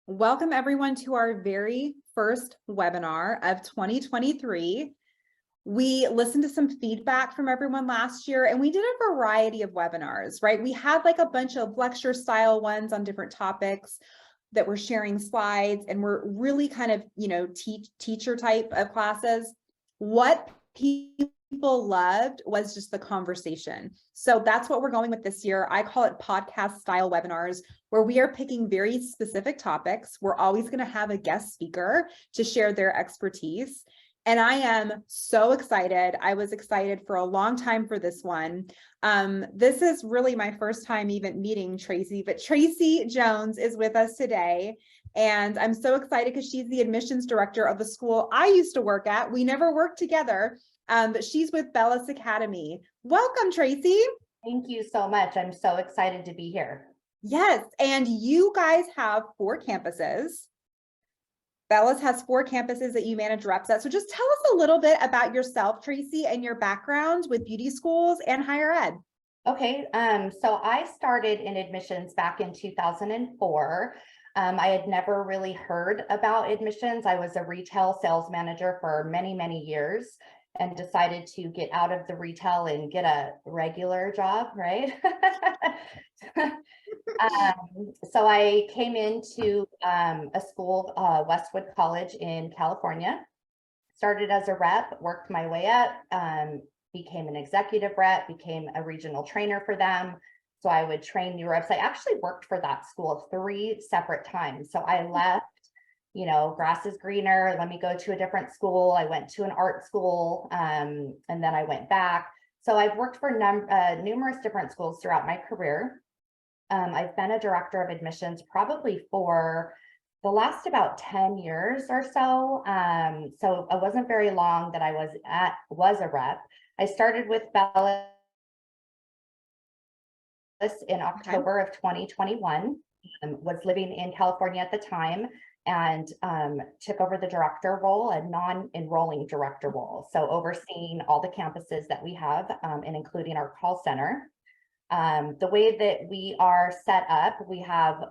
Welcome everyone to our very first webinar of 2023. We listened to some feedback from everyone last year and we did a variety of webinars, right? We had like a bunch of lecture style ones on different topics that were sharing slides and we're really kind of, teacher type of classes. What people loved was just the conversation. So that's what we're going with this year. I call it podcast style webinars, where we are picking very specific topics. We're always going to have a guest speaker to share their expertise. And I am so excited. I was excited for a long time for this one. This is really my first time even meeting Traci, but Traci Jones is with us today. And I'm so excited because she's the admissions director of the school I used to work at. We never worked together, but she's with Bellus Academy. Welcome, Traci. Thank you so much. I'm so excited to be here. Yes, and you guys have 4 campuses. Bellus has 4 campuses that you manage reps at. So just tell us a little bit about yourself, Traci, and your background with beauty schools and higher ed. Okay, so I started in admissions back in 2004. I had never really heard about admissions. I was a retail sales manager for many, many years and decided to get out of the retail and get a regular job, right? So I came into a school, Westwood College in California, started as a rep, worked my way up, became an executive rep, became a regional trainer for them. So I would train new reps. I actually worked for that school 3 separate times. So I left, grass is greener, let me go to a different school. I went to an art school, and then I went back. So I've worked for numerous different schools throughout my career. I've been a director of admissions probably for the last about 10 years or so. So it wasn't very long that I was a rep. I started with Bellus in October of 2021, was living in California at the time, and took over the director role, a non-enrolling director role. So overseeing all the campuses that we have, and including our call center. The way that we are set up, we have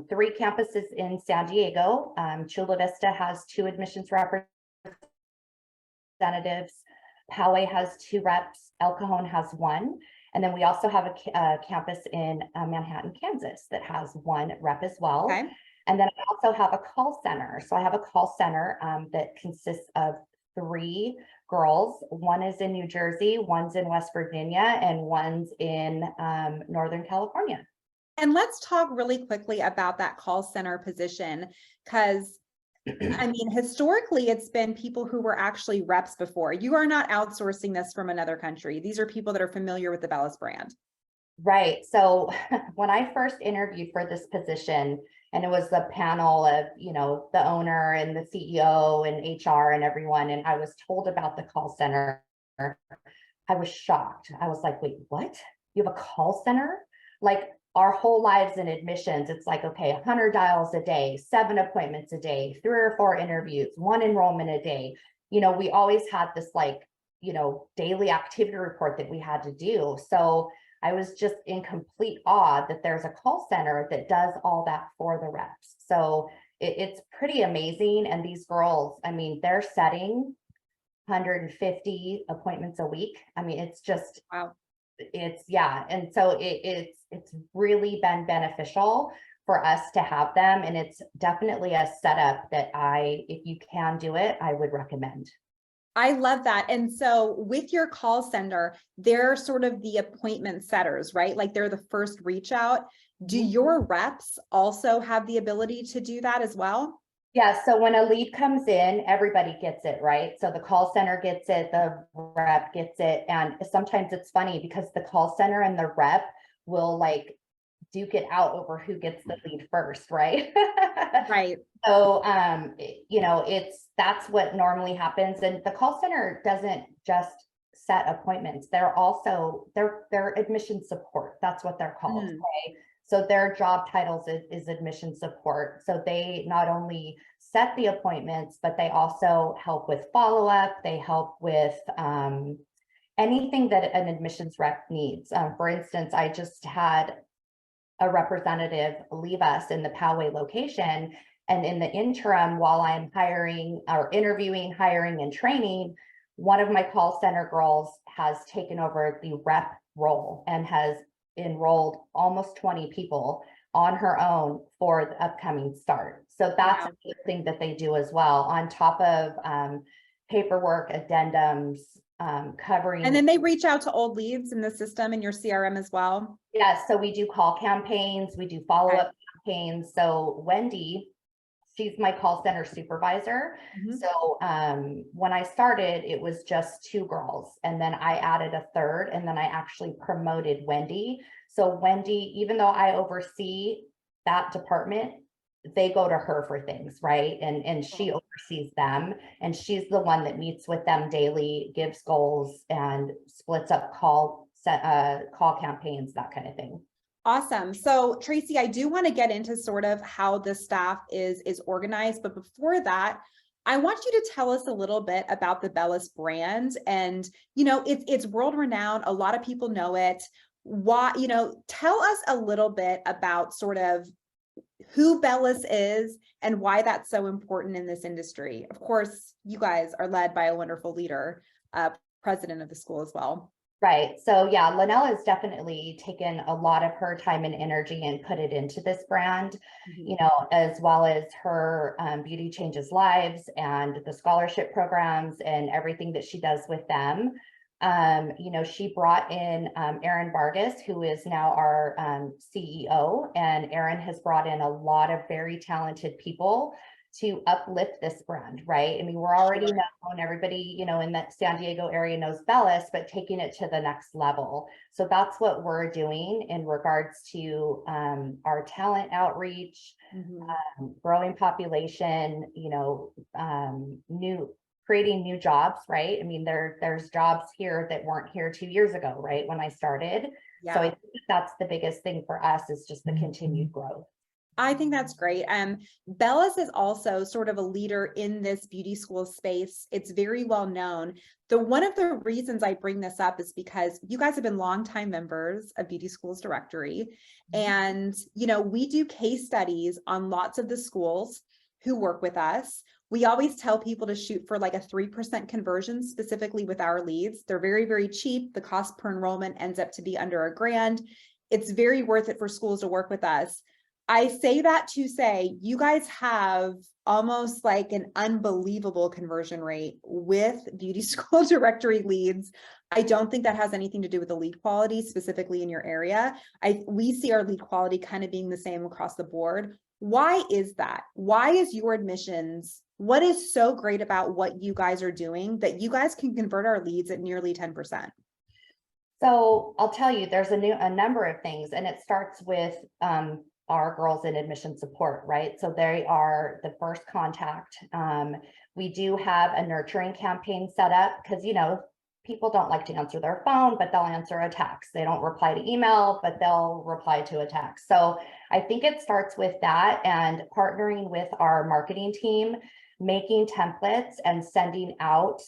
3 campuses in San Diego. Chula Vista has 2 admissions representatives. Poway has 2 reps. El Cajon has 1. And then we also have a campus in Manhattan, Kansas that has 1 rep as well. Okay. And then I also have a call center. So I have a call center that consists of 3 girls. 1 is in New Jersey, 1's in West Virginia, and 1's in Northern California. And let's talk really quickly about that call center position, because I mean, historically, it's been people who were actually reps before. You are not outsourcing this from another country. These are people that are familiar with the Bellus brand. Right. So when I first interviewed for this position, and it was the panel of, the owner and the CEO and HR and everyone, and I was told about the call center, I was shocked. I was like, wait, what? You have a call center? Like, our whole lives in admissions, it's like, okay, 100 dials a day, 7 appointments a day, 3 or 4 interviews, 1 enrollment a day. We always had this daily activity report that we had to do. So I was just in complete awe that there's a call center that does all that for the reps. So it's pretty amazing. And these girls, I mean, they're setting 150 appointments a week. I mean, it's just, wow. And so it's really been beneficial for us to have them. And it's definitely a setup that if you can do it, I would recommend. I love that. And so with your call center, they're sort of the appointment setters, right? Like they're the first reach out. Do your reps also have the ability to do that as well? Yeah, so when a lead comes in, everybody gets it, right? So the call center gets it, the rep gets it. And sometimes it's funny because the call center and the rep will duke it out over who gets the lead first, right? Right. So, that's what normally happens. And the call center doesn't just set appointments. They're also, they're admission support. That's what they're called. Okay? So their job titles is admission support. So they not only set the appointments, but they also help with follow-up. They help with anything that an admissions rep needs. For instance, I just had a representative leave us in the Poway location, And in the interim, while I'm hiring or interviewing, hiring, and training, one of my call center girls has taken over the rep role and has enrolled almost 20 people on her own for the upcoming start. So that's Wow. a thing that they do as well, on top of paperwork, addendums, covering. And then they reach out to old leads in the system in your CRM as well. Yes, so we do call campaigns, we do follow-up campaigns. So Wendy, she's my call center supervisor. Mhm. So when I started, it was just 2 girls, and then I added a third, and then I actually promoted Wendy. So Wendy, even though I oversee that department, they go to her for things, right? And she oversees them, and she's the one that meets with them daily, gives goals, and splits up call campaigns, that kind of thing. Awesome. So Traci, I do want to get into sort of how the staff is organized, but before that, I want you to tell us a little bit about the Bellus brand. And, you know, it's world renowned. A lot of people know it. Why, you know, tell us a little bit about sort of who Bellus is and why that's so important in this industry. Of course, you guys are led by a wonderful leader, president of the school as well. Right. So yeah, Lynelle has definitely taken a lot of her time and energy and put it into this brand, you know, as well as her Beauty Changes Lives and the scholarship programs and everything that she does with them. You know, she brought in Erin Vargas, who is now our CEO, and Erin has brought in a lot of very talented people to uplift this brand, right? I mean, we're already known, everybody, you know, in that San Diego area knows Bellus, but taking it to the next level. So that's what we're doing in regards to our talent outreach, growing population, you know, creating new jobs, right? I mean, there's jobs here that weren't here 2 years ago, right? When I started. Yeah. So I think that's the biggest thing for us, is just the continued growth. I think that's great. Bellus is also sort of a leader in this beauty school space. It's very well known. One of the reasons I bring this up is because you guys have been longtime members of Beauty Schools Directory. And, you know, we do case studies on lots of the schools who work with us. We always tell people to shoot for like a 3% conversion, specifically with our leads. They're very, very cheap. The cost per enrollment ends up to be under $1,000. It's very worth it for schools to work with us. I say that to say you guys have almost like an unbelievable conversion rate with Beauty School Directory leads. I don't think that has anything to do with the lead quality specifically in your area. We see our lead quality kind of being the same across the board. Why is that? Why is your admissions? What is so great about what you guys are doing that you guys can convert our leads at nearly 10%? So I'll tell you, there's a number of things, and it starts with our girls in admission support, right? So they are the first contact. We do have a nurturing campaign set up because, you know, people don't like to answer their phone, but they'll answer a text. They don't reply to email, but they'll reply to a text. So I think it starts with that, and partnering with our marketing team, making templates and sending out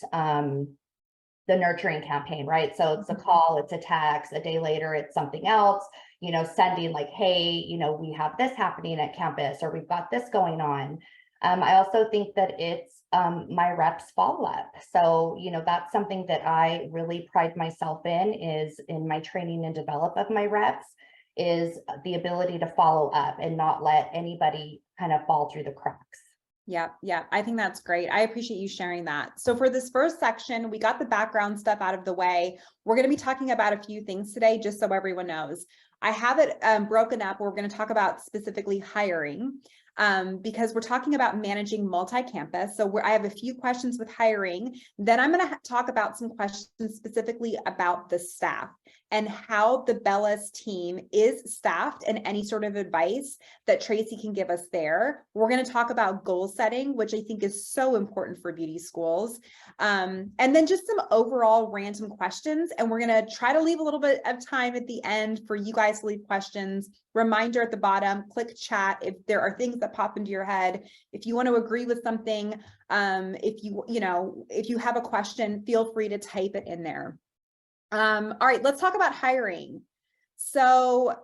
the nurturing campaign, right? So it's a call, it's a text, a day later, it's something else, you know, sending like, hey, you know, we have this happening at campus, or we've got this going on. I also think that it's my reps follow up. So, you know, that's something that I really pride myself in, is in my training and develop of my reps, is the ability to follow up and not let anybody kind of fall through the cracks. Yeah, I think that's great. I appreciate you sharing that. So for this first section, we got the background stuff out of the way. We're going to be talking about a few things today, just so everyone knows. I have it broken up. We're going to talk about specifically hiring, because we're talking about managing multi-campus. So I have a few questions with hiring. Then I'm going to talk about some questions specifically about the staff and how the Bellus team is staffed, and any sort of advice that Traci can give us there. We're going to talk about goal setting, which I think is so important for beauty schools. And then just some overall random questions. And we're going to try to leave a little bit of time at the end for you guys to leave questions. Reminder at the bottom, click chat if there are things that pop into your head. If you want to agree with something, if you have a question, feel free to type it in there. All right, let's talk about hiring. So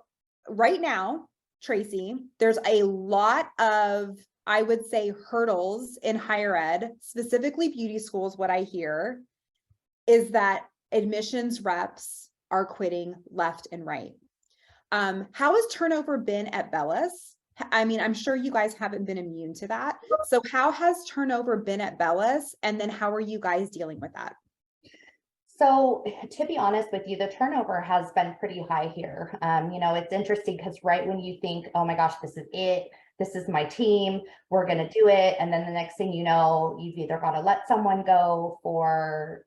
right now, Traci, there's a lot of I would say, hurdles in higher ed, specifically beauty schools, what I hear is that admissions reps are quitting left and right. How has turnover been at Bellus? I mean, I'm sure you guys haven't been immune to that. So how has turnover been at Bellus? And then how are you guys dealing with that? So to be honest with you, the turnover has been pretty high here. It's interesting because right when you think, oh my gosh, this is it, this is my team, we're going to do it. And then the next thing you know, you've either got to let someone go for,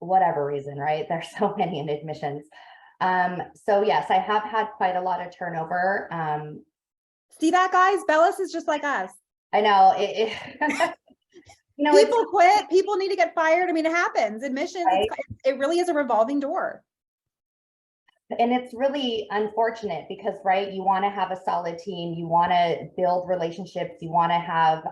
whatever reason, right? There's so many in admissions. So yes, I have had quite a lot of turnover. See that, guys? Bellus is just like us. I know People quit, people need to get fired. I mean, it happens. Admissions, right? it really is a revolving door. And it's really unfortunate because, right, you want to have a solid team, you want to build relationships, you want to have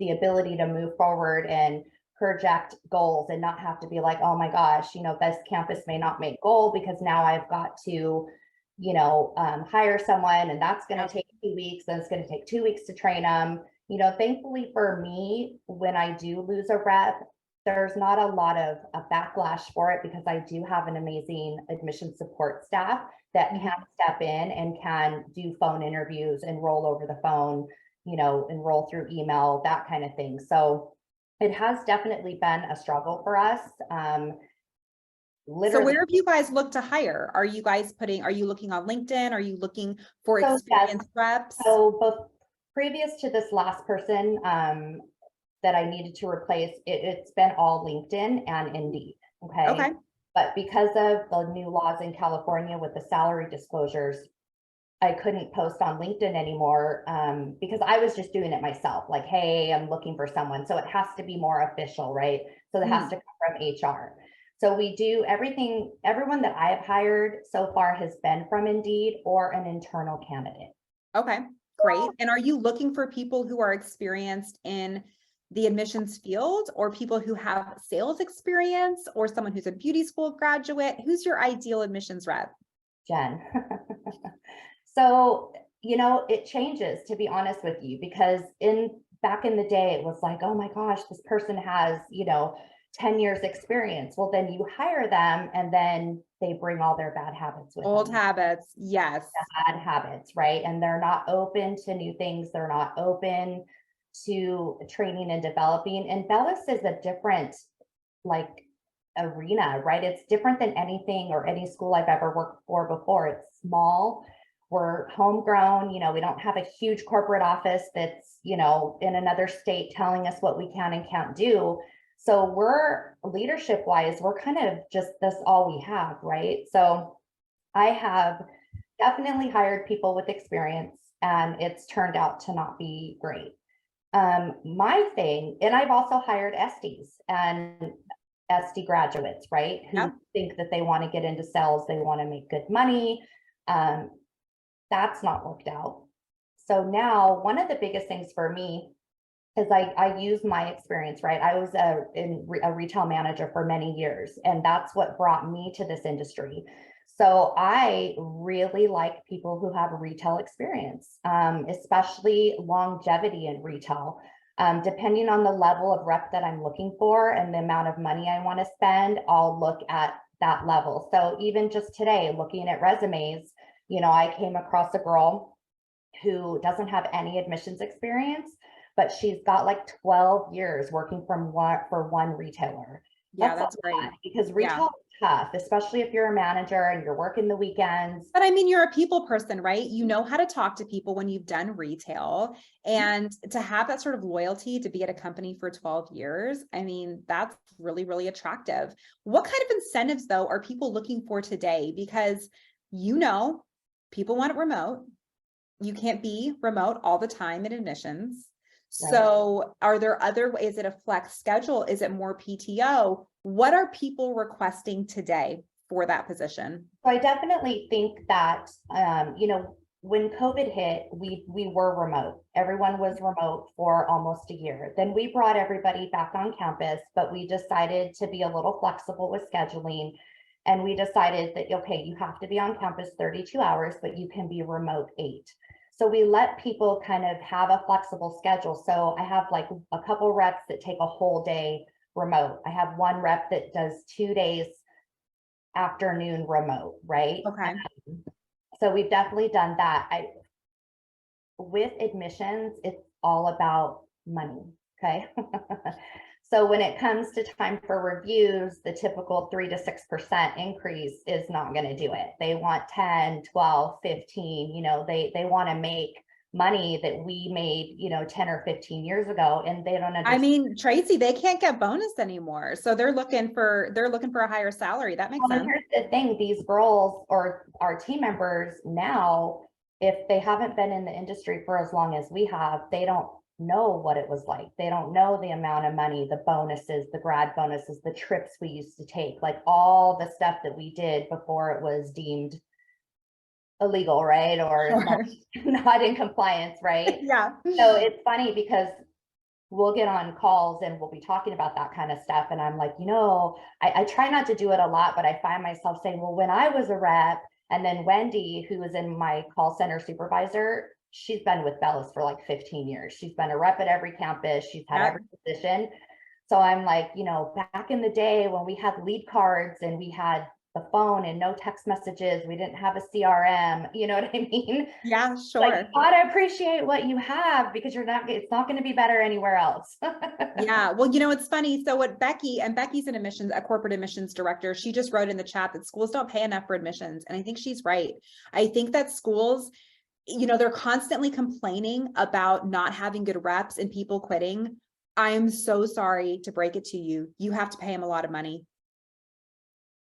the ability to move forward and project goals and not have to be like, oh my gosh, this campus may not make goal because now I've got to, hire someone and that's going to take 2 weeks, then it's going to take 2 weeks to train them. Thankfully for me, when I do lose a rep, there's not a lot of a backlash for it because I do have an amazing admission support staff that can step in and can do phone interviews, enroll over the phone, enroll through email, that kind of thing. So it has definitely been a struggle for us. So where have you guys looked to hire? Are you looking on LinkedIn? Are you looking for experienced reps? So both previous to this last person that I needed to replace, it's been all LinkedIn and Indeed. Okay. But because of the new laws in California with the salary disclosures, I couldn't post on LinkedIn anymore because I was just doing it myself. Like, hey, I'm looking for someone. So it has to be more official, right? So it has to come from HR. So we do everything, everyone that I have hired so far has been from Indeed or an internal candidate. Okay, great. And are you looking for people who are experienced in the admissions field or people who have sales experience or someone who's a beauty school graduate? Who's your ideal admissions rep? Jen. So, it changes, to be honest with you, because back in the day, it was like, oh my gosh, this person has, 10 years experience. Well, then you hire them and then they bring all their bad habits with Old them. habits. Yes. Bad habits, right? And they're not open to new things. They're not open to training and developing. And Bellus is a different arena, right? It's different than anything or any school I've ever worked for before. It's small. We're homegrown, we don't have a huge corporate office that's, in another state telling us what we can and can't do. So we're leadership wise, we're kind of just that's all we have, right? So I have definitely hired people with experience and it's turned out to not be great. My thing, and I've also hired SDs and SD graduates, right? Who think that they want to get into sales, they want to make good money. That's not worked out. So now one of the biggest things for me is I use my experience, right? I was a retail manager for many years, and that's what brought me to this industry. So I really like people who have retail experience, especially longevity in retail. Depending on the level of rep that I'm looking for and the amount of money I want to spend, I'll look at that level. So even just today, looking at resumes, I came across a girl who doesn't have any admissions experience, but she's got like 12 years working for one retailer. Yeah, that's great. Because retail is tough, especially if you're a manager and you're working the weekends. But I mean, you're a people person, right? You know how to talk to people when you've done retail, and to have that sort of loyalty to be at a company for 12 years. I mean, that's really, really attractive. What kind of incentives though are people looking for today? Because people want it remote. You can't be remote all the time in admissions. Right. So are there other ways? Is it a flex schedule? Is it more PTO? What are people requesting today for that position? So I definitely think that, when COVID hit, we were remote. Everyone was remote for almost a year. Then we brought everybody back on campus, but we decided to be a little flexible with scheduling. And we decided that, okay, you have to be on campus 32 hours, but you can be remote 8. So we let people kind of have a flexible schedule. So I have like a couple reps that take a whole day remote. I have one rep that does 2 days afternoon remote, right? Okay. So we've definitely done that. With admissions, it's all about money, okay? So when it comes to time for reviews, the typical 3 to 6% increase is not going to do it. They want 10, 12, 15, you know, they want to make money that we made, you know, 10 or 15 years ago, and they don't understand. I mean, Tracy, they can't get bonus anymore. So they're looking for a higher salary. That makes Well, sense. here's the thing, these girls or our team members now, if they haven't been in the industry for as long as we have, they don't know what it was like. They don't know the amount of money, the bonuses, the grad bonuses, the trips we used to take, like all the stuff that we did before it was deemed illegal, right? Or Sure. not in compliance, right? Yeah. So it's funny because we'll get on calls and we'll be talking about that kind of stuff. And I'm like, you know, I try not to do it a lot, but I find myself saying, well, when I was a rep, and then Wendy, who was in my call center supervisor, she's been with Bellus for like 15 years. She's been a rep at every campus. She's had Yep. every position. So I'm like, you know, back in the day when we had lead cards and we had the phone and no text messages, we didn't have a CRM, you know what I mean? Yeah, Like, sure. you gotta appreciate what you have because it's not going to be better anywhere else. Yeah. Well, you know, it's funny. So what Becky's an admissions, a corporate admissions director, she just wrote in the chat that schools don't pay enough for admissions. And I think she's right. I think that schools, you know, they're constantly complaining about not having good reps and people quitting. I'm so sorry to break it to you. You have to pay them a lot of money.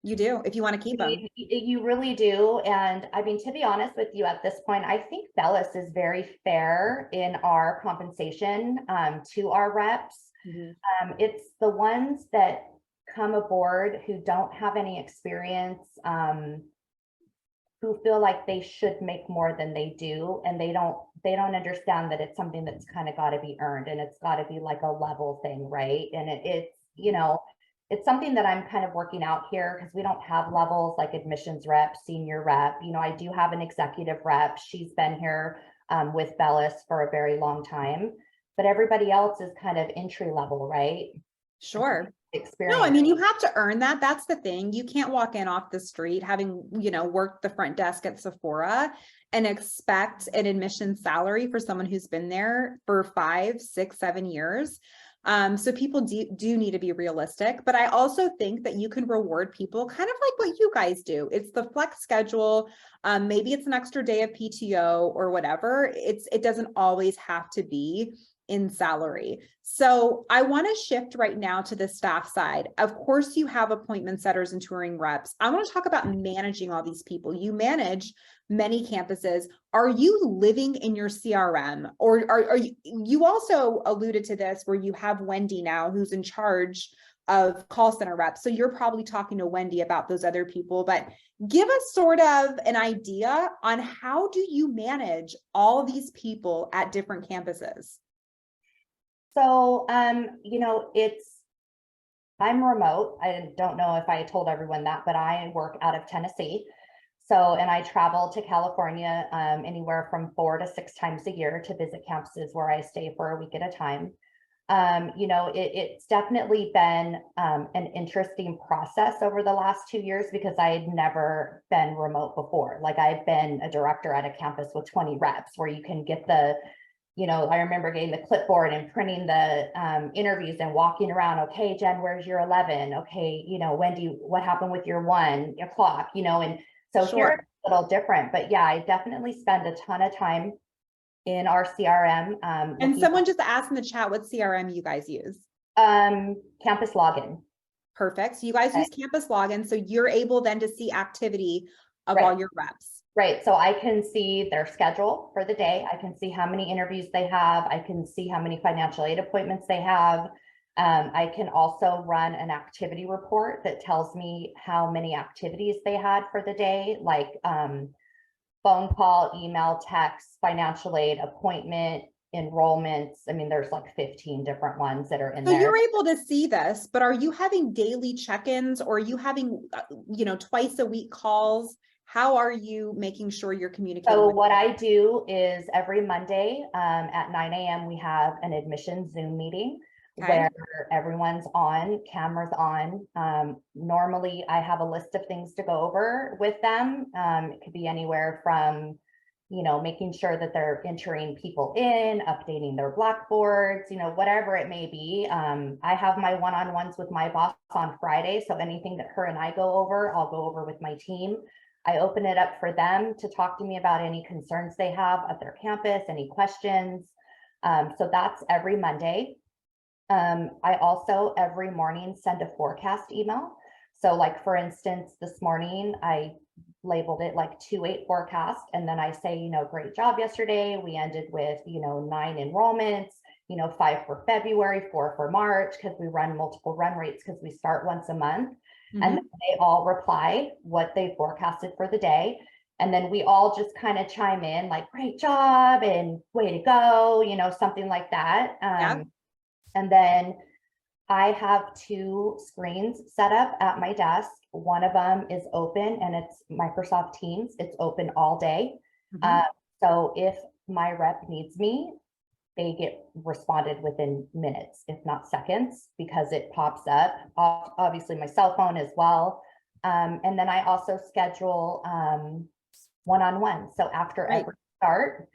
You do, if you want to keep them. You really do. And I mean, to be honest with you at this point, I think Bellus is very fair in our compensation to our reps. It's the ones that come aboard who don't have any experience, who feel like they should make more than they do, and they don't understand that it's something that's kind of got to be earned, and it's got to be like a level thing, right? And it's, you know, it's something that I'm kind of working out here because we don't have levels like admissions rep, senior rep. You know, I do have an executive rep. She's been here with Bellus for a very long time, but everybody else is kind of entry level, right? Sure. Experience. No, I mean, you have to earn that. That's the thing. You can't walk in off the street having, you know, worked the front desk at Sephora and expect an admission salary for someone who's been there for 5, 6, 7 years. So people do need to be realistic, but I also think that you can reward people kind of like what you guys do. It's the flex schedule. Maybe it's an extra day of PTO or whatever. It doesn't always have to be in salary. So I want to shift right now to the staff side. Of course, you have appointment setters and touring reps. I want to talk about managing all these people. You manage many campuses. Are you living in your CRM, or are you also alluded to this where you have Wendy now who's in charge of call center reps. So you're probably talking to Wendy about those other people, but give us sort of an idea on how do you manage all these people at different campuses? So, you know, I'm remote. I don't know if I told everyone that, but I work out of Tennessee. So, and I travel to California anywhere from 4 to 6 times a year to visit campuses where I stay for a week at a time. You know, it's definitely been an interesting process over the last 2 years because I had never been remote before. Like I've been a director at a campus with 20 reps where you can get you know, I remember getting the clipboard and printing the interviews and walking around. Okay, Jen, where's your 11? Okay, you know, Wendy, what happened with your 1 o'clock? You know, and so Sure. here it's a little different, but yeah, I definitely spend a ton of time in our CRM. And someone just asked in the chat what CRM you guys use. Campus login. Perfect. So you guys use campus login, so you're able then to see activity of Right. all your reps. Right. So I can see their schedule for the day. I can see how many interviews they have. I can see how many financial aid appointments they have. I can also run an activity report that tells me how many activities they had for the day, like phone call, email, text, financial aid, appointment, enrollments. I mean, there's like 15 different ones that are in there. So you're able to see this, but are you having daily check-ins, or are you having, you know, twice a week calls? How are you making sure you're communicating So with what I do is every Monday at 9 a.m. we have an admission Zoom meeting Okay. where everyone's on, cameras on. Normally I have a list of things to go over with them. It could be anywhere from, making sure that they're entering people in, updating their Blackboards, whatever it may be. I have my one-on-ones with my boss on Friday. So anything that her and I go over, I'll go over with my team. I open it up for them to talk to me about any concerns they have at their campus, any questions. So that's every Monday. I also every morning send a forecast email. So like, for instance, this morning I labeled it like 2-8 forecast. And then I say, great job yesterday. We ended with, 9 enrollments, 5 for February, 4 for March, because we run multiple run rates because we start once a month. And then they all reply what they forecasted for the day. And then we all just kind of chime in like, great job and way to go, something like that. Yep. And then I have 2 screens set up at my desk. One of them is open and it's Microsoft Teams. It's open all day. So if my rep needs me, they get responded within minutes, if not seconds, because it pops up. Obviously my cell phone as well. And then I also schedule one-on-one. So after every start,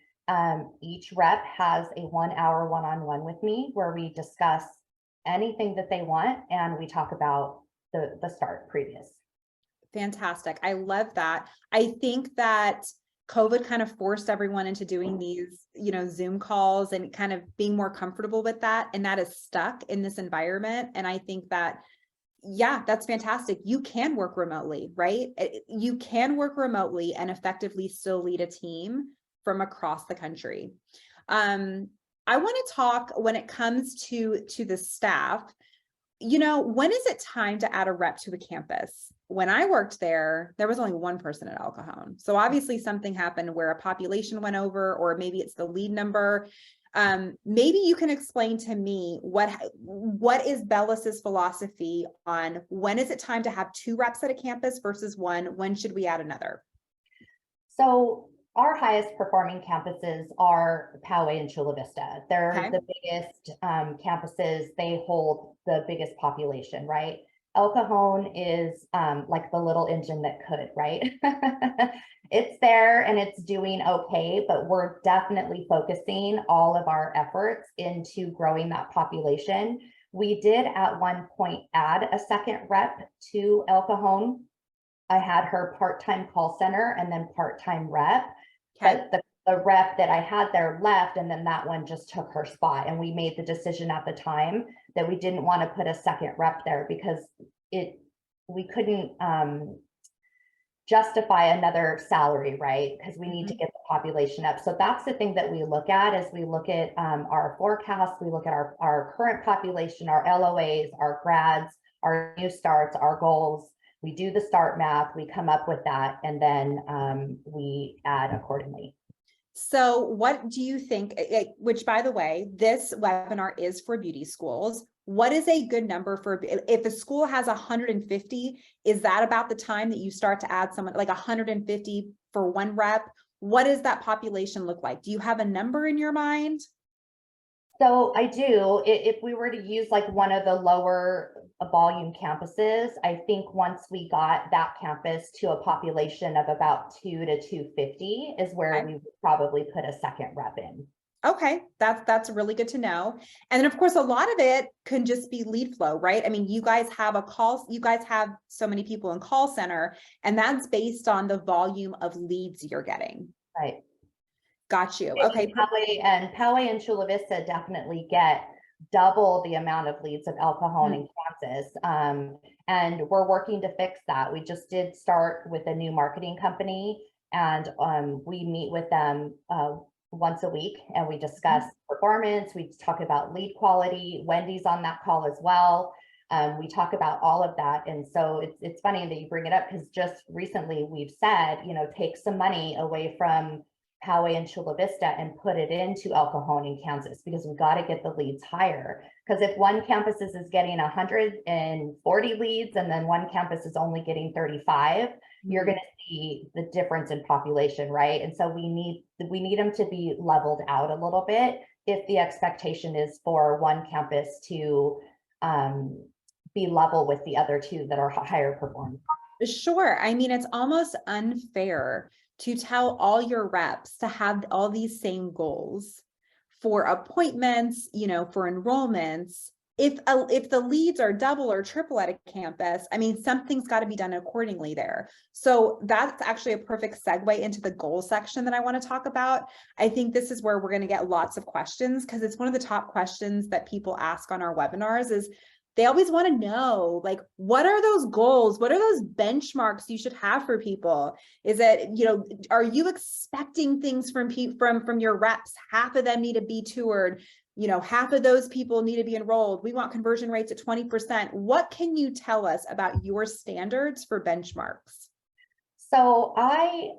each rep has a 1-hour one-on-one with me where we discuss anything that they want and we talk about the start previous. Fantastic. I love that. I think that COVID kind of forced everyone into doing these, Zoom calls and kind of being more comfortable with that. And that is stuck in this environment. And I think that, yeah, that's fantastic. You can work remotely, right? You can work remotely and effectively still lead a team from across the country. I want to talk when it comes to the staff, when is it time to add a rep to a campus? When I worked there was only one person at El Cajon. So obviously something happened where a population went over, or maybe it's the lead number. Maybe you can explain to me what is Bellus's philosophy on when is it time to have 2 reps at a campus versus 1? When should we add another? So our highest performing campuses are Poway and Chula Vista. They're the biggest campuses. They hold the biggest population, right? El Cajon is like the little engine that could, right? It's there and it's doing okay, but we're definitely focusing all of our efforts into growing that population. We did at one point add a second rep to El Cajon. I had her part-time call center and then part-time rep. But the rep that I had there left, and then that one just took her spot. And we made the decision at the time that we didn't want to put a second rep there because we couldn't justify another salary, right? Because we need to get the population up. So that's the thing that we look at as we look at our forecast. We look at our current population, our LOAs, our grads, our new starts, our goals. We do the start math, we come up with that, and then we add accordingly. So what do you think, which by the way, this webinar is for beauty schools. What is a good number for, if a school has 150, is that about the time that you start to add someone like 150 for 1 rep? What does that population look like? Do you have a number in your mind? So I do. If we were to use like one of the lower volume campuses, I think once we got that campus to a population of about 2 to 250 is where we would probably put a second rep in. Okay, that's really good to know. And then of course, a lot of it can just be lead flow, right? I mean, you guys have so many people in call center, and that's based on the volume of leads you're getting. Right. Got you. Okay. Poway and Chula Vista definitely get double the amount of leads of El Cajon in Kansas. And we're working to fix that. We just did start with a new marketing company, and we meet with them once a week and we discuss performance. We talk about lead quality. Wendy's on that call as well. We talk about all of that. And so it's funny that you bring it up, because just recently we've said, take some money away from Poway and Chula Vista and put it into El Cajon in Kansas, because we've got to get the leads higher. Because if one campus is getting 140 leads and then one campus is only getting 35, you're going to see the difference in population, right? And so we need them to be leveled out a little bit if the expectation is for one campus to be level with the other two that are higher performing. Sure. I mean, it's almost unfair to tell all your reps to have all these same goals for appointments, you know, for enrollments. If the leads are double or triple at a campus, I mean, something's got to be done accordingly there. So that's actually a perfect segue into the goal section that I want to talk about. I think this is where we're going to get lots of questions, because it's one of the top questions that people ask on our webinars is, they always want to know, like, what are those goals? What are those benchmarks you should have for people? Is it, you know, are you expecting things from your reps? Half of them need to be toured, you know, half of those people need to be enrolled. We want conversion rates at 20%. What can you tell us about your standards for benchmarks? So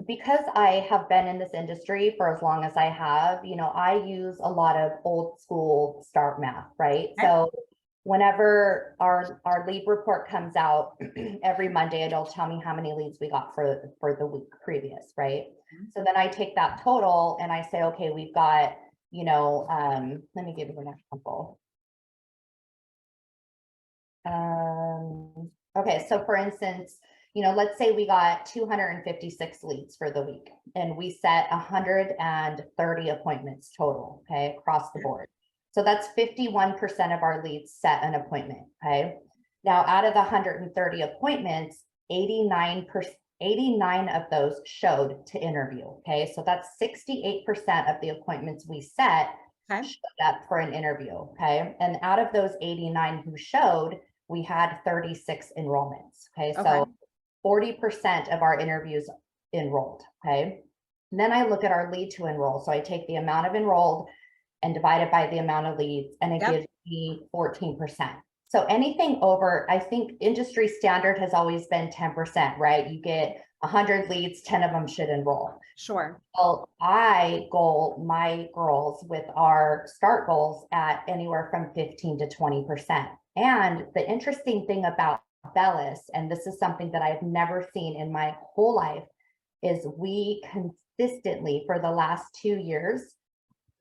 because I have been in this industry for as long as I have, you know, I use a lot of old school start math, right? Okay. So whenever our lead report comes out every Monday, it'll tell me how many leads we got for the week previous, right? So then I take that total and I say, okay, we've got, you know, let me give you an example. Okay, so for instance, you know, let's say we got 256 leads for the week and we set 130 appointments total, okay, across the board. So that's 51% of our leads set an appointment, okay? Now, out of the 130 appointments, 89 of those showed to interview, okay? So that's 68% of the appointments we set showed up for an interview, okay? And out of those 89 who showed, we had 36 enrollments, okay? So 40% of our interviews enrolled, okay? And then I look at our lead to enroll. So I take the amount of enrolled and divide it by the amount of leads, and it gives me 14%. So anything over, I think industry standard has always been 10%, right? You get 100 leads, 10 of them should enroll. Sure. Well, I goal my girls with our start goals at anywhere from 15 to 20%. And the interesting thing about Bellus, and this is something that I've never seen in my whole life, is we consistently for the last 2 years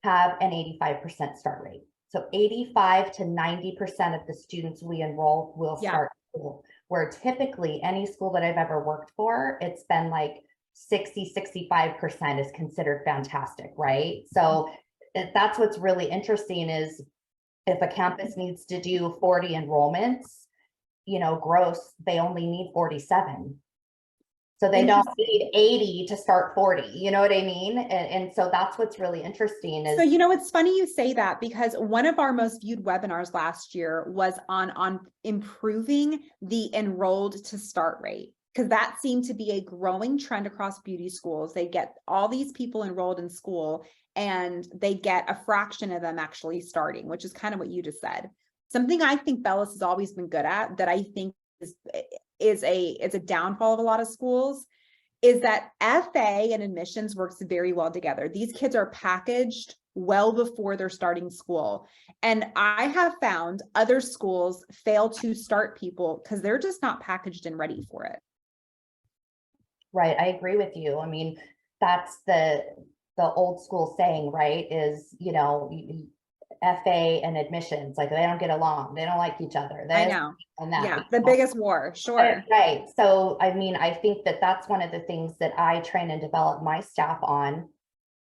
have an 85% start rate. So 85 to 90% of the students we enroll will start school, where typically any school that I've ever worked for, it's been like 60, 65% is considered fantastic, right? So that's what's really interesting is if a campus needs to do 40 enrollments, you know, gross, they only need 47. So they don't need 80 to start 40, you know what I mean? And so that's what's really interesting is. So, you know, it's funny you say that, because one of our most viewed webinars last year was on improving the enrolled to start rate, because that seemed to be a growing trend across beauty schools. They get all these people enrolled in school and they get a fraction of them actually starting, which is kind of what you just said. Something I think Bellus has always been good at, that I think is a downfall of a lot of schools, is that FA and admissions works very well together. These kids are packaged well before they're starting school. And I have found other schools fail to start people because they're just not packaged and ready for it. Right, I agree with you. I mean, that's the old school saying, right, is, you know, FA and admissions, like they don't get along, they don't like each other. I know. And that, yeah, the biggest war, sure. Right. So, I mean, I think that that's one of the things that I train and develop my staff on.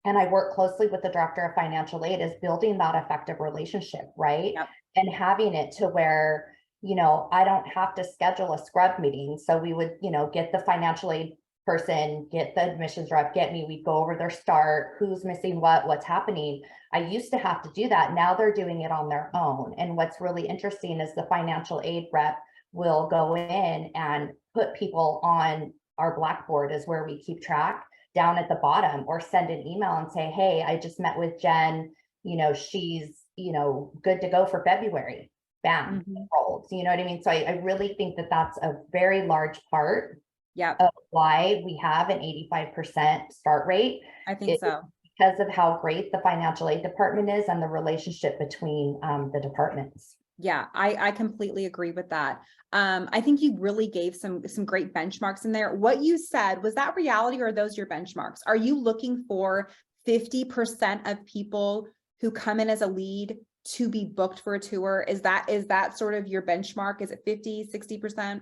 And I work closely with the director of financial aid, is building that effective relationship, right? Yep. And having it to where, you know, I don't have to schedule a scrub meeting. So we would, you know, get the financial aid person, get the admissions rep, get me, we go over their start, who's missing what's happening. I used to have to do that. Now they're doing it on their own. And what's really interesting is the financial aid rep will go in and put people on our Blackboard, is where we keep track, down at the bottom, or send an email and say, hey, I just met with Jen, you know, she's, you know, good to go for February. Bam, enrolled. You know what I mean? So I really think that that's a very large part of why we have an 85% start rate. I think so. Because of how great the financial aid department is and the relationship between the departments. Yeah, I completely agree with that. I think you really gave some great benchmarks in there. What you said, was that reality or are those your benchmarks? Are you looking for 50% of people who come in as a lead to be booked for a tour? Is that sort of your benchmark? Is it 50, 60%?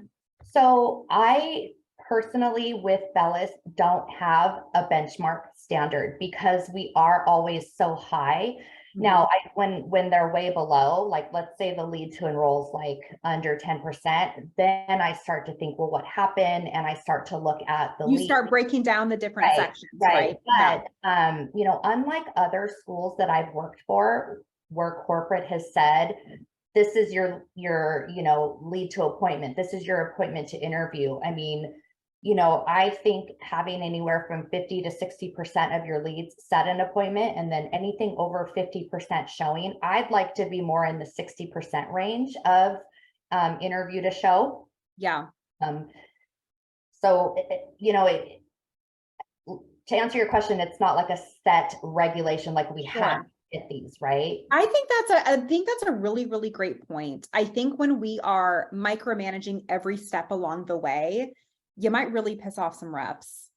So I personally with Bellus don't have a benchmark standard because we are always so high. Now, when they're way below, like let's say the lead to enroll is like under 10%, then I start to think, well, what happened? And I start to look at the You lead. start breaking down the different sections, right? But you know, unlike other schools that I've worked for, where corporate has said, this is your, you know, lead to appointment. This is your appointment to interview. I mean, you know, I think having anywhere from 50 to 60% of your leads set an appointment, and then anything over 50% showing, I'd like to be more in the 60% range of interview to show. Yeah. So, you know, to answer your question, it's not like a set regulation, like we have to hit these, right? I think that's a really, really great point. I think when we are micromanaging every step along the way, you might really piss off some reps.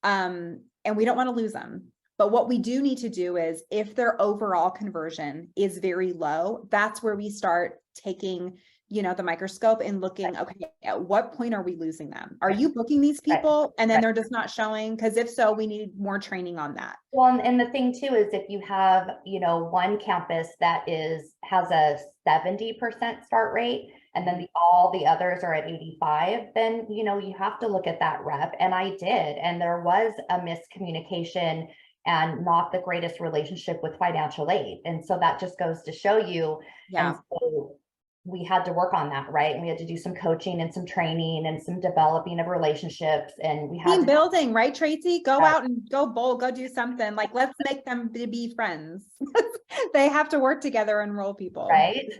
And we don't want to lose them. But what we do need to do is, if their overall conversion is very low, that's where we start taking, you know, the microscope and looking, okay, at what point are we losing them? Are you booking these people and then they're just not showing? Because if so, we need more training on that. Well, and the thing too is, if you have, you know, one campus that has a 70% start rate, and then all the others are at 85, then, you know, you have to look at that rep. And I did, and there was a miscommunication and not the greatest relationship with financial aid. And so that just goes to show you. Yeah. And so we had to work on that, right? And we had to do some coaching and some training and some developing of relationships. And we had team building, right, Traci? Go out and go bowl, go do something. Like, let's make them be friends. They have to work together and enroll people. Right.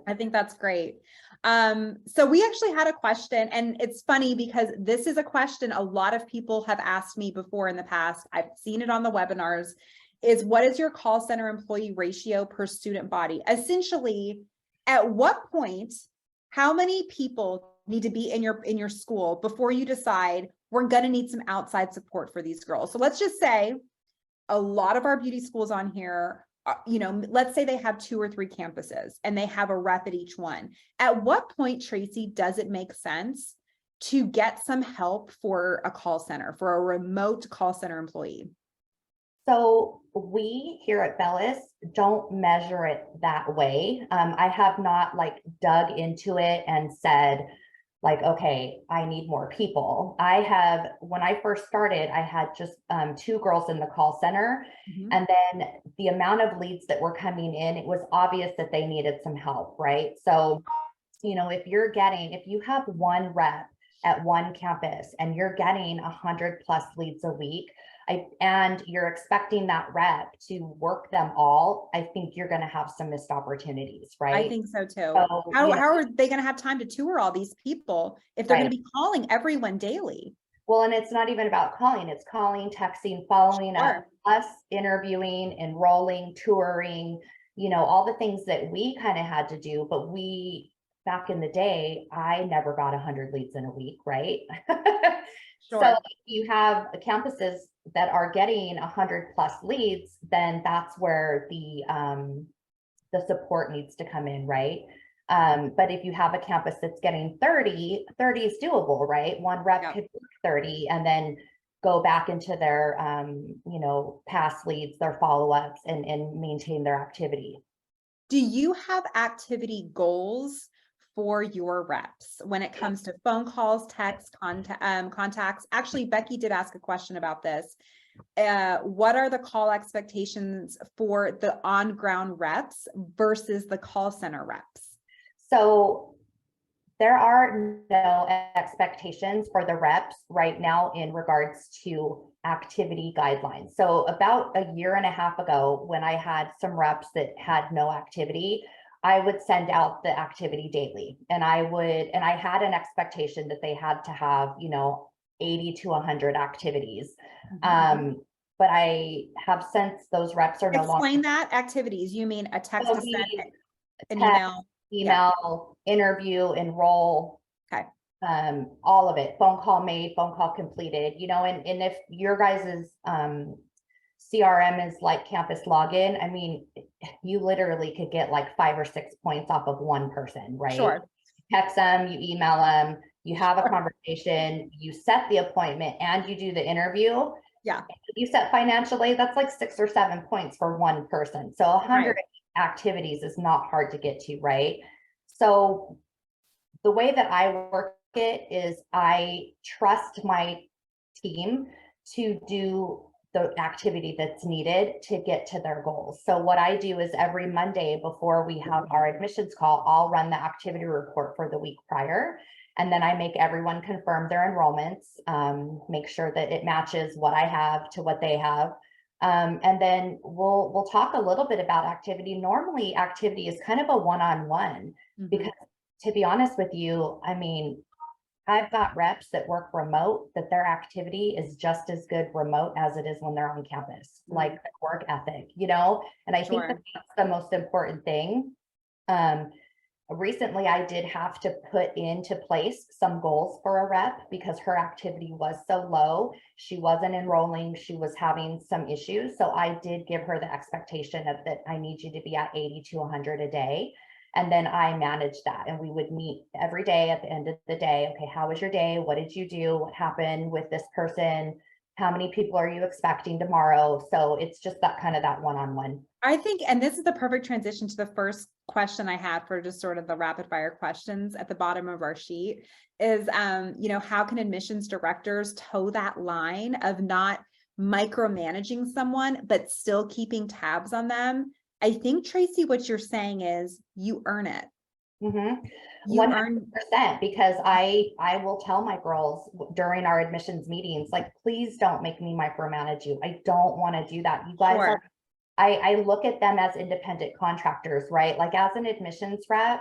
I think that's great. So we actually had a question, and it's funny because this is a question a lot of people have asked me before in the past. I've seen it on the webinars, is what is your call center employee ratio per student body? Essentially, at what point, how many people need to be in your school before you decide we're going to need some outside support for these girls? So let's just say a lot of our beauty schools on here, you know, let's say they have 2 or 3 campuses and they have a rep at each one. At what point, Traci, does it make sense to get some help for a call center, for a remote call center employee? So we here at Bellus don't measure it that way. I have not like dug into it and said like, okay, I need more people. When I first started, I had just 2 girls in the call center. And then the amount of leads that were coming in, it was obvious that they needed some help, right? So, you know, if you have one rep at one campus and you're getting 100+ leads a week, and you're expecting that rep to work them all, I think you're going to have some missed opportunities, right? I think so too. So, how are they going to have time to tour all these people if they're going to be calling everyone daily? Well, and it's not even about calling, it's calling, texting, following up, us interviewing, enrolling, touring, you know, all the things that we kind of had to do. But back in the day, I never got 100 leads in a week, right? So you have campuses that are getting 100+ leads, then that's where the support needs to come in, right? But if you have a campus that's getting 30 is doable, right? One rep could work 30 and then go back into their you know, past leads, their follow-ups, and maintain their activity. Do you have activity goals for your reps when it comes to phone calls, texts, contacts? Actually, Becky did ask a question about this. What are the call expectations for the on-ground reps versus the call center reps? So there are no expectations for the reps right now in regards to activity guidelines. So about a year and a half ago, when I had some reps that had no activity, I would send out the activity daily, and I had an expectation that they had to have, you know, 80 to 100 activities. But I have, since those reps are no longer. Explain that. Activities, you mean a text, an email? email, interview, enroll. Okay. All of it, phone call made, phone call completed, and if your guys's CRM is like campus login, I mean, you literally could get like 5 or 6 points off of one person, right? Sure. Text them, you email them, you have a conversation, you set the appointment, and you do the interview. Yeah. You set financial aid, that's like 6 or 7 points for one person. So 100 activities is not hard to get to, right? So the way that I work it is I trust my team to do the activity that's needed to get to their goals. So what I do is every Monday before we have our admissions call, I'll run the activity report for the week prior. And then I make everyone confirm their enrollments, make sure that it matches what I have to what they have. And then we'll talk a little bit about activity. Normally activity is kind of a one-on-one because to be honest with you, I mean, I've got reps that work remote that their activity is just as good remote as it is when they're on campus, like the work ethic, and I think that that's the most important thing. Recently I did have to put into place some goals for a rep because her activity was so low. She wasn't enrolling. She was having some issues. So I did give her the expectation of that I need you to be at 80 to 100 a day. And then I managed that, and we would meet every day at the end of the day. Okay, how was your day? What did you do? What happened with this person? How many people are you expecting tomorrow? So it's just that kind of that one-on-one. I think, and this is the perfect transition to the first question I had for just sort of the rapid fire questions at the bottom of our sheet is, how can admissions directors toe that line of not micromanaging someone, but still keeping tabs on them? I think, Traci, what you're saying is you earn it. Mm-hmm. You 100%, because I will tell my girls during our admissions meetings, like, please don't make me micromanage you. I don't want to do that. You guys are, I look at them as independent contractors, right? Like as an admissions rep,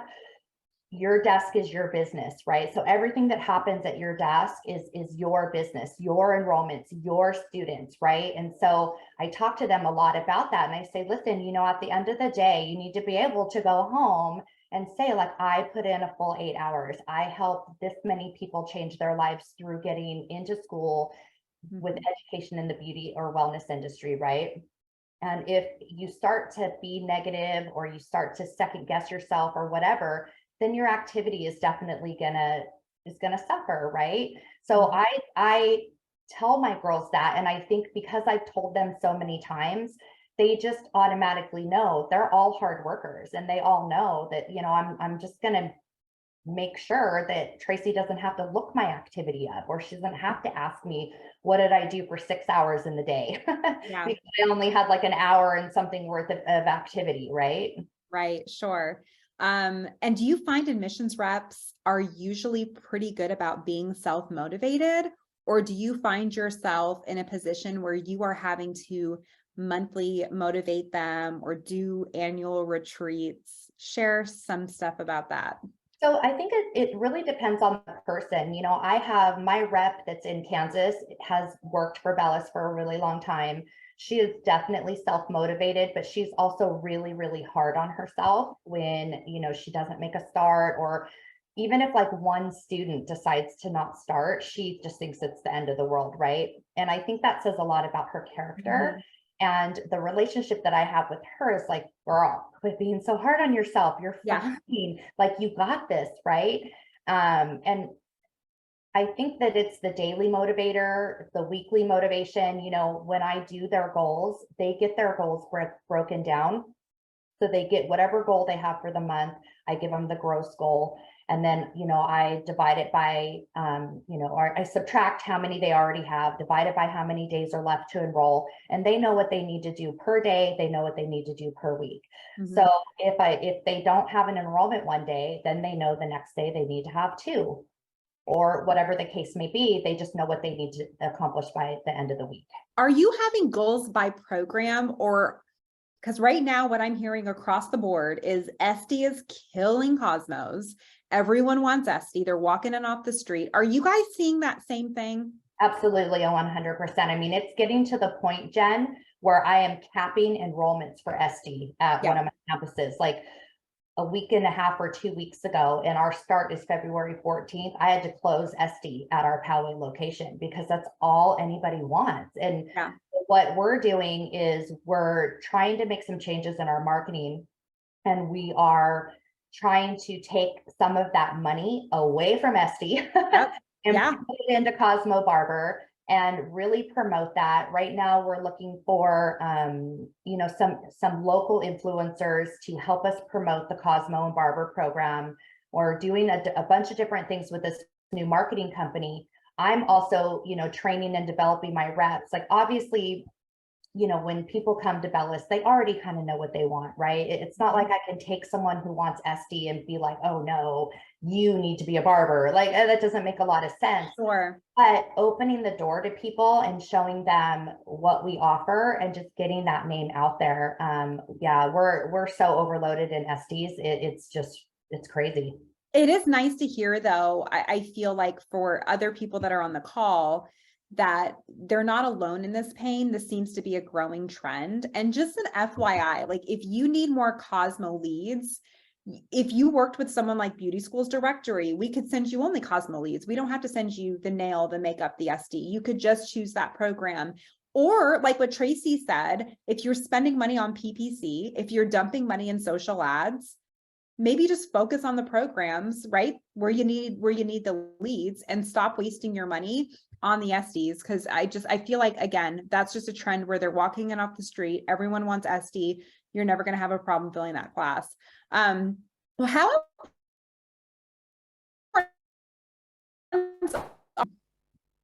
your desk is your business, right? So everything that happens at your desk is your business, your enrollments, your students, right? And so I talk to them a lot about that. And I say, listen, at the end of the day, you need to be able to go home and say, like, I put in a full 8 hours. I helped this many people change their lives through getting into school with education in the beauty or wellness industry, right? And if you start to be negative or you start to second guess yourself or whatever, then your activity is definitely gonna suffer, right? So I tell my girls that, and I think because I've told them so many times, they just automatically know. They're all hard workers, and they all know that, I'm just gonna make sure that Traci doesn't have to look my activity up, or she doesn't have to ask me, what did I do for 6 hours in the day? Yeah. Because I only had like an hour and something worth of activity, right? Right, sure. And do you find admissions reps are usually pretty good about being self-motivated, or do you find yourself in a position where you are having to monthly motivate them or do annual retreats? Share some stuff about that. So I think it really depends on the person. I have my rep that's in Kansas, has worked for Bellus for a really long time. She is definitely self-motivated, but she's also really, really hard on herself when, she doesn't make a start, or even if like one student decides to not start, she just thinks it's the end of the world, right? And I think that says a lot about her character. And the relationship that I have with her is like, girl, quit being so hard on yourself. You're fine. Like, you got this, right? And I think that it's the daily motivator, the weekly motivation. When I do their goals, they get their goals broken down. So they get whatever goal they have for the month. I give them the gross goal. And then, I divide it by, or I subtract how many they already have, divide it by how many days are left to enroll. And they know what they need to do per day. They know what they need to do per week. So if they don't have an enrollment one day, then they know the next day they need to have 2, or whatever the case may be. They just know what they need to accomplish by the end of the week. Are you having goals by program, or because right now what I'm hearing across the board is SD is killing Cosmos. Everyone wants SD. They're walking in off the street. Are you guys seeing that same thing? Absolutely, 100%. I mean, it's getting to the point, Jen, where I am capping enrollments for SD at one of my campuses. Like, a week and a half or 2 weeks ago, and our start is February 14th. I had to close SD at our Poway location because that's all anybody wants. And Yeah. what we're doing is we're trying to make some changes in our marketing, and we are trying to take some of that money away from SD Yep. and Yeah. put it into Cosmo Barber and really promote that. Right now, we're looking for, some local influencers to help us promote the Cosmo and Barber program. We're doing a bunch of different things with this new marketing company. I'm also, training and developing my reps. Like, obviously, when people come to Bellus, they already kind of know what they want, right? It's not like I can take someone who wants SD and be like, oh no, you need to be a barber. Like, that doesn't make a lot of sense. Sure. But opening the door to people and showing them what we offer and just getting that name out there. Yeah, we're so overloaded in SDs. It's crazy. It is nice to hear, though. I feel like for other people that are on the call, that they're not alone in this pain. This seems to be a growing trend. And just an FYI, like, if you need more Cosmo leads, if you worked with someone like Beauty School's Directory, we could send you only Cosmo leads. We don't have to send you the nail, the makeup, the SD. You could just choose that program. Or like what Traci said, if you're spending money on PPC, if you're dumping money in social ads, maybe just focus on the programs, right? Where you need the leads, and stop wasting your money on the SDs. Cause I feel like, again, that's just a trend where they're walking in off the street. Everyone wants SD. You're never going to have a problem filling that class. Well, how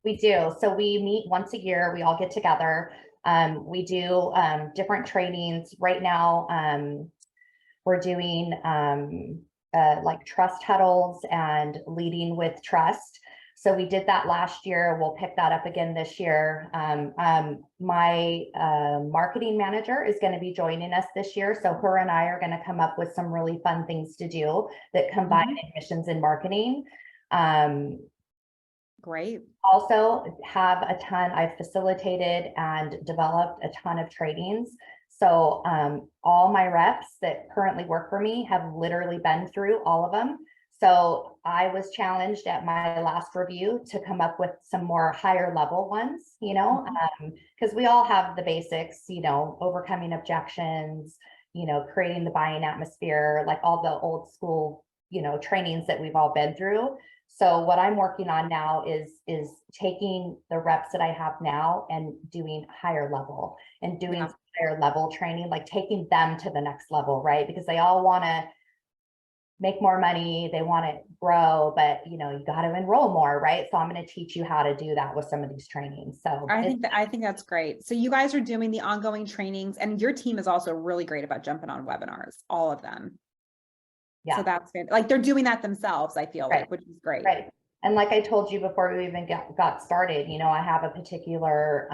We do. So we meet once a year. We all get together. We do different trainings. Right now, we're doing like trust huddles and leading with trust. So we did that last year. We'll pick that up again this year. My marketing manager is going to be joining us this year. So her and I are going to come up with some really fun things to do that combine admissions and marketing. Great. Also have a ton, I've facilitated and developed a ton of trainings. So all my reps that currently work for me have literally been through all of them. So I was challenged at my last review to come up with some more higher level ones, because we all have the basics, overcoming objections, creating the buying atmosphere, like all the old school, trainings that we've all been through. So what I'm working on now is taking the reps that I have now and doing higher level and doing higher level training, like taking them to the next level, right? Because they all want to make more money, they want to grow, but you got to enroll more, right? So I'm going to teach you how to do that with some of these trainings. So I think that's great. So you guys are doing the ongoing trainings, and your team is also really great about jumping on webinars, all of them. Yeah. So that's fantastic. Like, they're doing that themselves, I feel like, which is great. Right. And like I told you before we even got started, I have a particular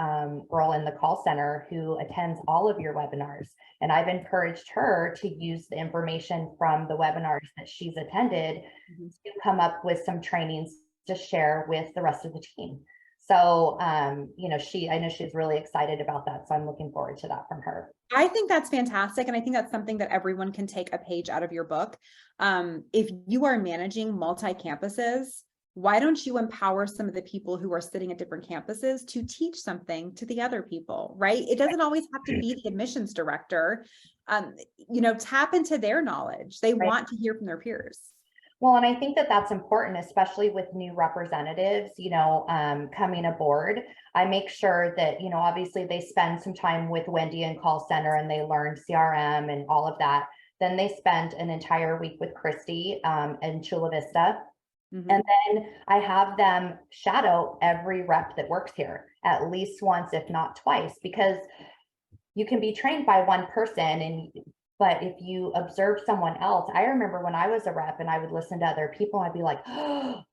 girl in the call center who attends all of your webinars. And I've encouraged her to use the information from the webinars that she's attended to come up with some trainings to share with the rest of the team. So, I know she's really excited about that. So I'm looking forward to that from her. I think that's fantastic. And I think that's something that everyone can take a page out of your book. If you are managing multi-campuses, why don't you empower some of the people who are sitting at different campuses to teach something to the other people, right? It doesn't always have to be the admissions director. Tap into their knowledge. They want to hear from their peers. Well, and I think that that's important, especially with new representatives, coming aboard. I make sure that, obviously they spend some time with Wendy in call center and they learn CRM and all of that. Then they spend an entire week with Christy in Chula Vista. And then I have them shadow every rep that works here at least once, if not twice, because you can be trained by one person but if you observe someone else, I remember when I was a rep and I would listen to other people, I'd be like, oh,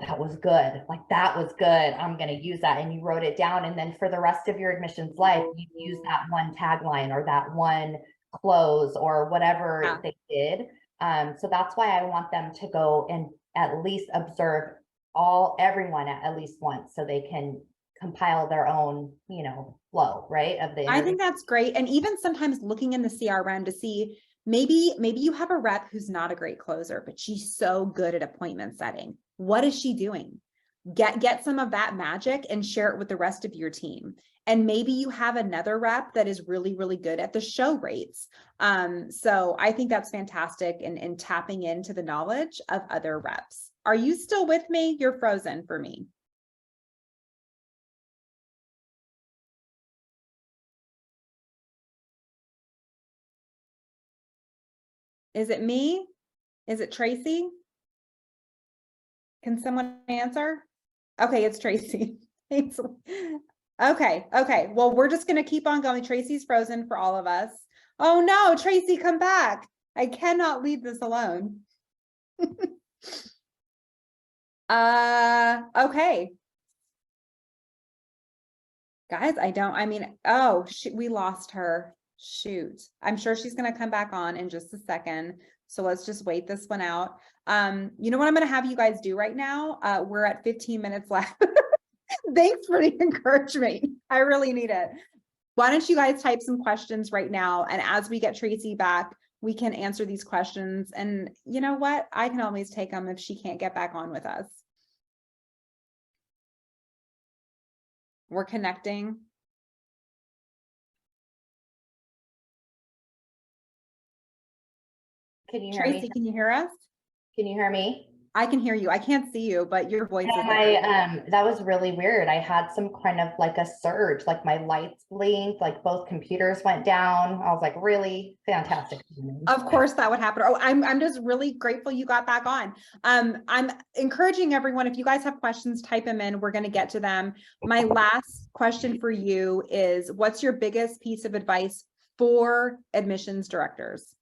that was good. Like, that was good. I'm going to use that. And you wrote it down. And then for the rest of your admissions life, you use that one tagline or that one close or whatever they did. So that's why I want them to go and at least observe everyone at least once so they can compile their own, flow, right? I think that's great. And even sometimes looking in the CRM to see Maybe you have a rep who's not a great closer, but she's so good at appointment setting. What is she doing? Get some of that magic and share it with the rest of your team. And maybe you have another rep that is really, really good at the show rates. So I think that's fantastic in tapping into the knowledge of other reps. Are you still with me? You're frozen for me. Is it me? Is it Traci? Can someone answer? Okay, it's Traci. Thanks. Okay. Well, we're just going to keep on going. Traci's frozen for all of us. Oh no, Traci, come back. I cannot leave this alone. Okay. Guys, we lost her. Shoot. I'm sure she's going to come back on in just a second. So let's just wait this one out. You know what I'm going to have you guys do right now? We're at 15 minutes left. Thanks for the encouragement. I really need it. Why don't you guys type some questions right now? And as we get Traci back, we can answer these questions. And you know what? I can always take them if she can't get back on with us. We're connecting. Can you hear Traci, me? can you hear us? Can you hear me? I can hear you. I can't see you, but your voice is Yeah, that was really weird. I had some kind of like a surge, like my lights blinked, like both computers went down. I was like, really fantastic. Of course that would happen. Oh, I'm just really grateful you got back on. I'm encouraging everyone, if you guys have questions, type them in. We're going to get to them. My last question for you is, what's your biggest piece of advice for admissions directors?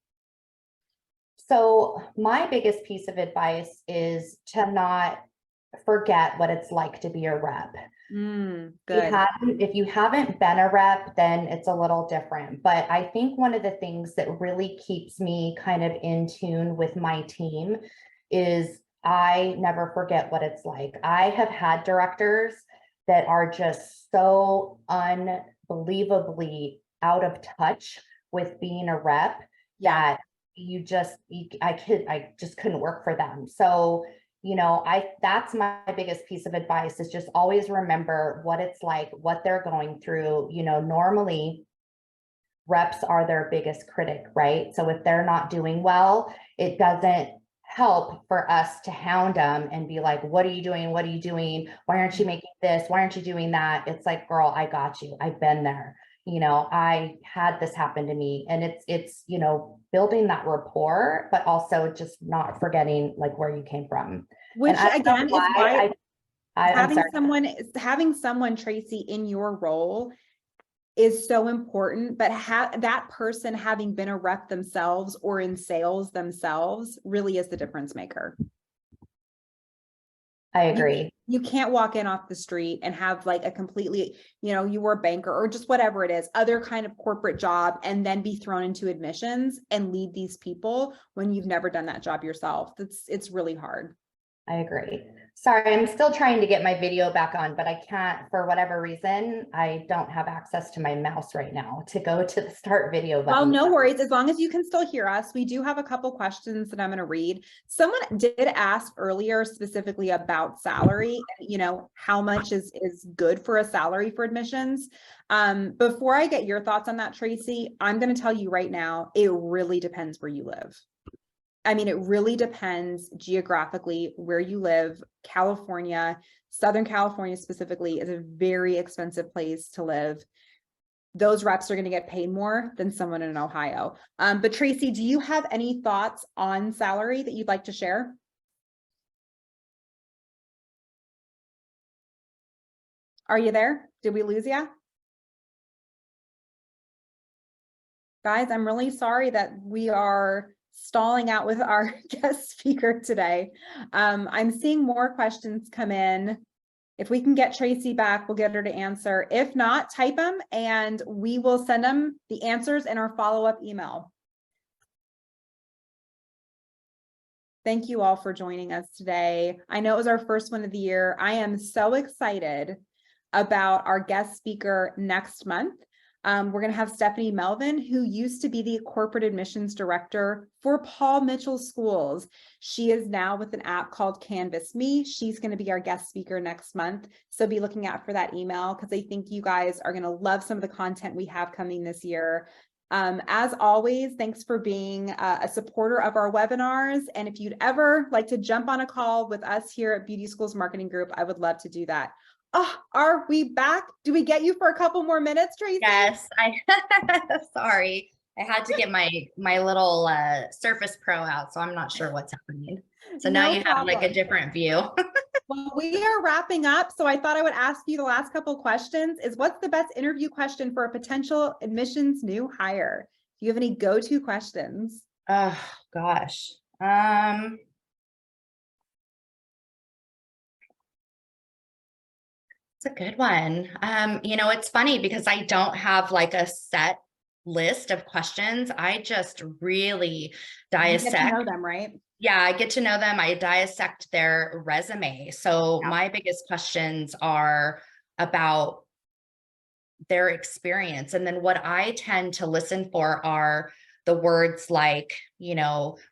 So my biggest piece of advice is to not forget what it's like to be a rep. Good. If you haven't been a rep, then it's a little different. But I think one of the things that really keeps me kind of in tune with my team is I never forget what it's like. I have had directors that are just so unbelievably out of touch with being a rep that I just couldn't work for them. So, you know, that's my biggest piece of advice is just always remember what it's like, what they're going through. You know, normally reps are their biggest critic, right? So if they're not doing well, it doesn't help for us to hound them and be like, what are you doing? What are you doing? Why aren't you making this? Why aren't you doing that? It's like, girl, I got you. I've been there. You know, I had this happen to me, and it's, you know, building that rapport, but also just not forgetting like where you came from. Which again is why having someone, Traci, in your role is so important, but that person having been a rep themselves or in sales themselves really is the difference maker. I agree. You can't walk in off the street and have like a completely, you know, you were a banker or just whatever it is, other kind of corporate job, and then be thrown into admissions and lead these people when you've never done that job yourself. It's really hard. I agree. Sorry, I'm still trying to get my video back on, but I can't, for whatever reason, I don't have access to my mouse right now to go to the start video button. Well, no worries. As long as you can still hear us, we do have a couple questions that I'm going to read. Someone did ask earlier specifically about salary, you know, how much is good for a salary for admissions. Before I get your thoughts on that, Traci, I'm going to tell you right now, it really depends where you live. I mean, it really depends geographically where you live. California, Southern California specifically, is a very expensive place to live. Those reps are going to get paid more than someone in Ohio. But Traci, do you have any thoughts on salary that you'd like to share? Are you there? Did we lose you? Guys, I'm really sorry that we are stalling out with our guest speaker today. I'm seeing more questions come in. If we can get Traci back, we'll get her to answer. If not, type them and we will send them the answers in our follow-up email. Thank you all for joining us today. I know it was our first one of the year. I am so excited about our guest speaker next month. We're going to have Stephanie Melvin, who used to be the corporate admissions director for Paul Mitchell Schools. She is now with an app called Canvas Me. She's going to be our guest speaker next month. So be looking out for that email, because I think you guys are going to love some of the content we have coming this year. As always, thanks for being a supporter of our webinars. And if you'd ever like to jump on a call with us here at Beauty Schools Marketing Group, I would love to do that. Oh, are we back? Do we get you for a couple more minutes, Traci? Yes, sorry. I had to get my little Surface Pro out, so I'm not sure what's happening. So now you have like a different view. Well, we are wrapping up, so I thought I would ask you the last couple questions. What's the best interview question for a potential admissions new hire? Do you have any go-to questions? Oh gosh. It's a good one. It's funny because I don't have like a set list of questions. I just really dissect. You get to know them, right? Yeah, I get to know them. I dissect their resume. So my biggest questions are about their experience. And then what I tend to listen for are the words like,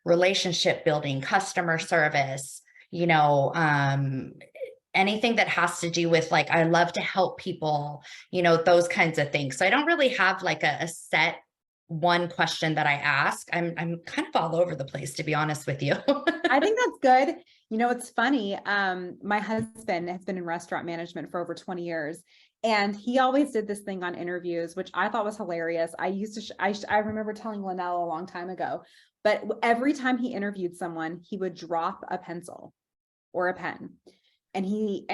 relationship building, customer service, anything that has to do with like, I love to help people, those kinds of things. So I don't really have like a set one question that I ask. I'm kind of all over the place, to be honest with you. I think that's good. It's funny. My husband has been in restaurant management for over 20 years. And he always did this thing on interviews, which I thought was hilarious. I remember telling Linnell a long time ago, but every time he interviewed someone, he would drop a pencil or a pen. And he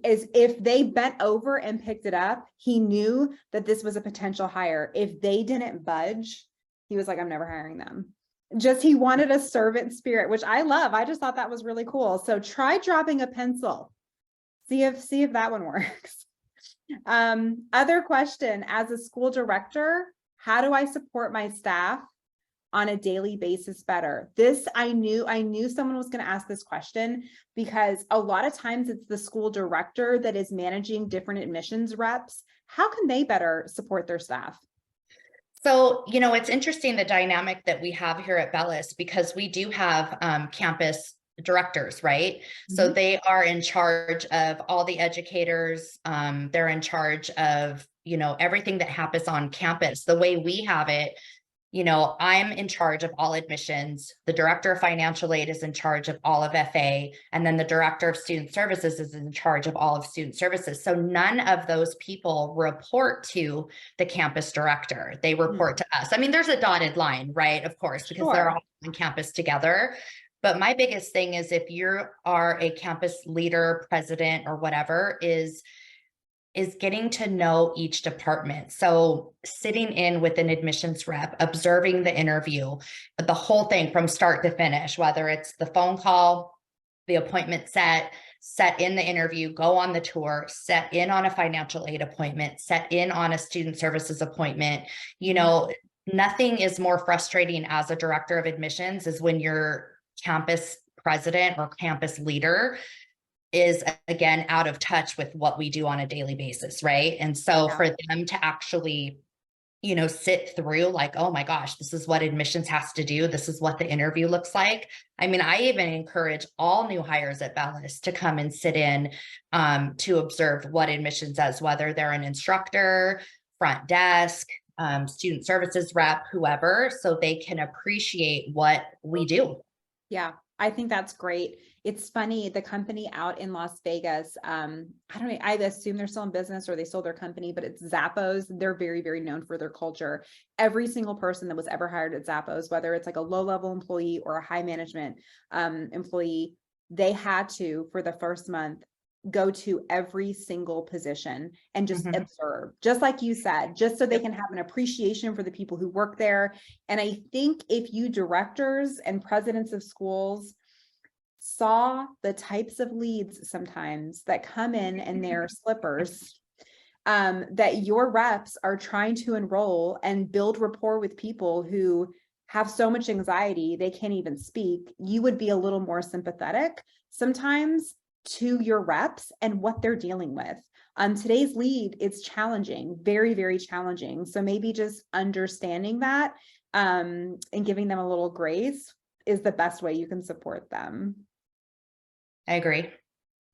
as if they bent over and picked it up, he knew that this was a potential hire. If they didn't budge, he was like, I'm never hiring them. He wanted a servant spirit, which I love. I just thought that was really cool. So try dropping a pencil. See if that one works. Other question, as a school director, how do I support my staff on a daily basis better? This, I knew someone was going to ask this question, because a lot of times it's the school director that is managing different admissions reps. How can they better support their staff? So, it's interesting, the dynamic that we have here at Bellus, because we do have campus directors, right? Mm-hmm. So they are in charge of all the educators. They're in charge of, everything that happens on campus. The way we have it, I'm in charge of all admissions. The director of financial aid is in charge of all of FA. And then the director of student services is in charge of all of student services. So none of those people report to the campus director. They report to us. I mean, there's a dotted line, right? Of course, because they're all on campus together. But my biggest thing is, if you are a campus leader, president, or whatever, is getting to know each department. So sitting in with an admissions rep, observing the interview, the whole thing from start to finish, whether it's the phone call, the appointment set in the interview, go on the tour, set in on a financial aid appointment, set in on a student services appointment. Nothing is more frustrating as a director of admissions is when your campus president or campus leader is, again, out of touch with what we do on a daily basis, right? And so for them to actually, sit through like, oh my gosh, this is what admissions has to do. This is what the interview looks like. I mean, I even encourage all new hires at Bellus to come and sit in to observe what admissions does, whether they're an instructor, front desk, student services rep, whoever, so they can appreciate what we do. Yeah, I think that's great. It's funny, the company out in Las Vegas, I don't know, I assume they're still in business or they sold their company, but it's Zappos. They're very, very known for their culture. Every single person that was ever hired at Zappos, whether it's like a low-level employee or a high management employee, they had to, for the first month, go to every single position and just observe, just like you said, just so they can have an appreciation for the people who work there. And I think if you directors and presidents of schools saw the types of leads sometimes that come in their slippers, that your reps are trying to enroll and build rapport with people who have so much anxiety they can't even speak, you would be a little more sympathetic sometimes to your reps and what they're dealing with. Today's lead, it's challenging, very, very challenging. So maybe just understanding that and giving them a little grace is the best way you can support them. I agree.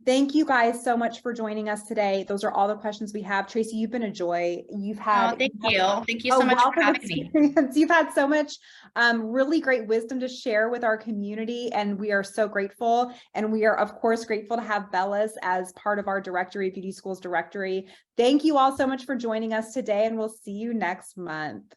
Thank you guys so much for joining us today. Those are all the questions we have. Traci, you've been a joy. You've had Thank you. Thank you a so much wealth for of having me. experience. You've had so much really great wisdom to share with our community, and we are so grateful. And we are, of course, grateful to have Bellus as part of our directory, Beauty Schools directory. Thank you all so much for joining us today, and we'll see you next month.